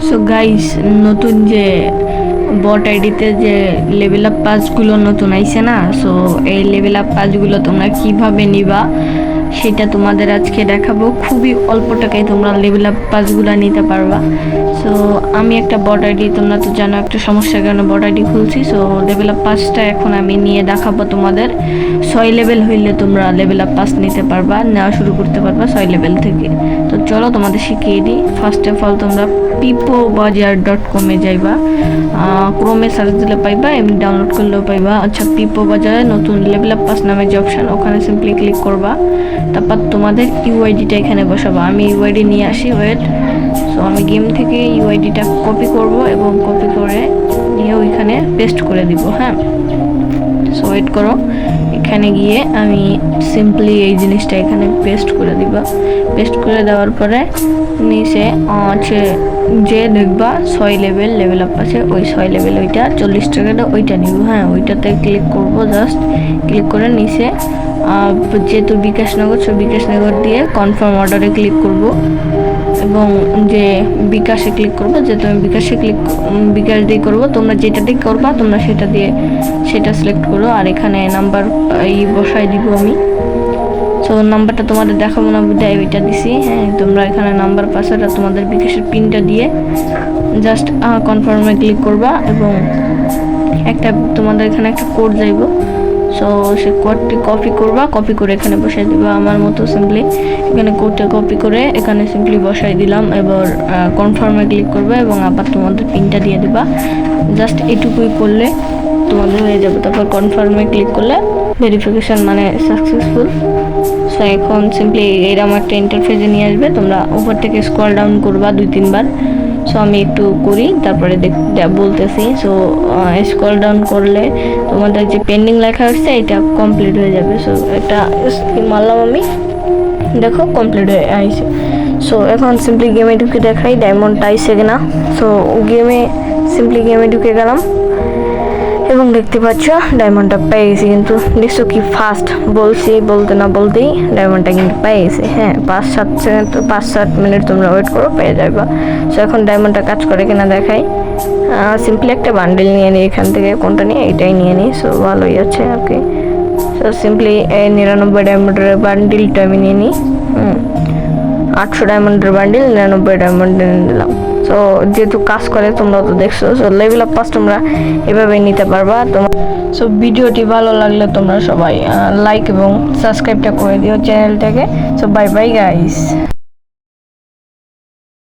So guys, নতুন যে বট আইডিতে যে লেভেল আপ পাসগুলো নতুন আইছে না, সো এই লেভেল আপ পাসগুলো তোমরা কিভাবে নিবা সেটা তোমাদের আজকে দেখাবো। খুবই অল্প টাকায় তোমরা লেভেল আপ পাসগুলো নিতে পারবা। সো আমি একটা বট আইডি, তোমরা তো জানো একটা সমস্যার কারণে বট আইডি খুলছি। সো লেভেল আপ পাসটা এখন আমি নিয়ে দেখাবো তোমাদের। 6 লেভেল হইলে তোমরা লেভেল আপ পাস নিতে পারবা, নেওয়া শুরু করতে পারবা 6 লেভেল থেকে। তো চলো তোমাদের শিখিয়ে দিই। ফার্স্ট অফ অল তোমরা pipobazaar.com-এ যাইবা, ক্রোমে সার্চ দিলে পাইবা, এমনি ডাউনলোড করলেও পাইবা। আচ্ছা, পিপো বাজারে নতুন লেভেল আপ পাস নামে যে অপশান, ওখানে সিম্পলি ক্লিক করবা। তারপর তোমাদের ইউআইডিটা এখানে বসাবা। আমি ইউআইডি নিয়ে আসি, ওয়েট। সো আমি গেম থেকে ইউআইডিটা কপি করব এবং কপি করে নিয়ে ওইখানে পেস্ট করে দিব। হ্যাঁ, সো ওয়েট করো। এখানে গিয়ে আমি সিম্পলি এই জিনিসটা এখানে পেস্ট করে দিবা। পেস্ট করে দেওয়ার পরে নিচে হচ্ছে যে দেখবা 6 লেভেল আপ আছে, ওই 6 লেভেল ওইটা 40 টাকাটা ওইটা নিব। হ্যাঁ, ওইটাতে ক্লিক করব। জাস্ট ক্লিক করে নিচে যেহেতু বিকাশনগর, সো বিকাশনগর দিয়ে কনফার্ম অর্ডারে ক্লিক করব এবং যে বিকাশে ক্লিক করবো। যেহেতু আমি বিকাশ দিয়ে করবো, তোমরা যেটা দিয়ে করবা তোমরা সেটা সিলেক্ট করো। আর এখানে নাম্বার বসাই দিব আমি। সো নাম্বারটা তোমাদের দেখাবো না, বিদায় ওইটা দিছি। হ্যাঁ, তোমরা এখানে নাম্বার, পাসওয়ার্ড আর তোমাদের বিকাশের পিনটা দিয়ে জাস্ট কনফার্মে ক্লিক করবা এবং তোমাদের এখানে একটা কোড যাইব। সো সে কোডটি কপি করবা, কপি করে এখানে বসাই দিবা আমার মতো। সিম্পলি এখানে কোডটা কপি করে এখানে সিম্পলি বসাই দিলাম। এবার কনফার্মে ক্লিক করবে এবং আবার তোমাদের পিনটা দিয়ে দিবা। জাস্ট এটুকুই করলে তোমাদের হয়ে যাবে। তারপর কনফার্মে ক্লিক করলে ভেরিফিকেশন মানে সাকসেসফুল। সো এখন সিম্পলি এরকম একটা ইন্টারফেসে নিয়ে আসবে। তোমরা উপর থেকে স্ক্রল ডাউন করবা 2-3 বার। সো আমি একটু করি, তারপরে বলতেছি। সো স্ক্রল ডাউন করলে তোমাদের যে পেন্ডিং লেখা হচ্ছে এটা কমপ্লিট হয়ে যাবে। সো এটা মারলাম আমি, দেখো কমপ্লিট হয়ে আইছে। সো এখন সিম্পলি গেমে ঢুকে দেখাই ডায়মন্ডটা আইছে কিনা। সো সিম্পলি গেমে ঢুকে গেলাম এবং দেখতে পাচ্ছ ডায়মন্ডটা পেয়ে গেছি। কিন্তু দেখছো কি ফাস্ট, বলতে না বলতেই ডায়মন্ডটা কিন্তু পেয়ে গেছে। হ্যাঁ, 5-7 মিনিট তোমরা ওয়েট করো, পেয়ে যাবে। সো এখন ডায়মন্ডটা কাজ করে কিনা দেখাই। সিম্পলি একটা বান্ডেল নিয়ে নিই এখান থেকে, কোনটা নিয়ে, এইটাই নিয়ে নিই। সো ভালোই আছে। ওকে, সো সিম্পলি 99 ডায়মন্ডের বান্ডিলটা আমি নিয়ে নিই। 800 ডায়মন্ডের বান্ডিল, 99 ডায়মন্ডের নিয়ে নিলাম। সো যেহেতু কাজ করে তোমরা তো দেখছো। সো লেভেল আপ পাস তোমরা এভাবে নিতে পারবা। সো ভিডিওটি ভালো লাগলে তোমরা সবাই লাইক এবং সাবস্ক্রাইবটা করে দিও চ্যানেলটাকে। So bye bye guys.